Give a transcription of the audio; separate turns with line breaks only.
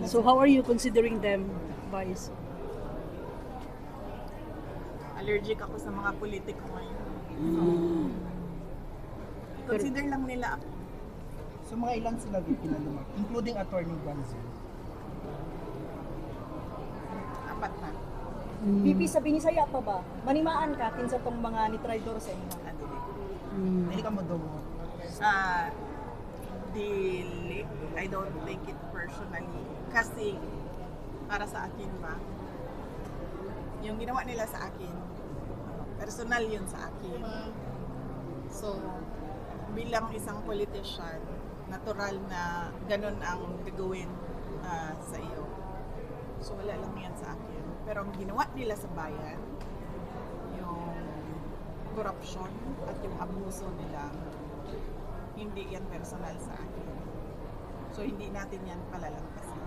So how are you considering them, Vice?
Allergic ako sa mga politiko ngayon. Consider lang nila ako.
So mga ilan sila VP na lumaki, including Attorney Ganzo?
Apat na.
VP, sabi ni saya pa ba? Manimaan ka tin sa tong mga ni traidor sa inyo.
Dili ka mo daw.
Dili. I don't take it personally. Kasi, para sa akin ba, yung ginawa nila sa akin, personal yun sa akin. So, bilang isang politician, natural na ganun ang gagawin sa iyo. So, wala lang yan sa akin. Pero ang ginawa nila sa bayan, yung corruption at yung abuso nila, hindi yan personal sa akin. So, hindi natin yan palalampasin.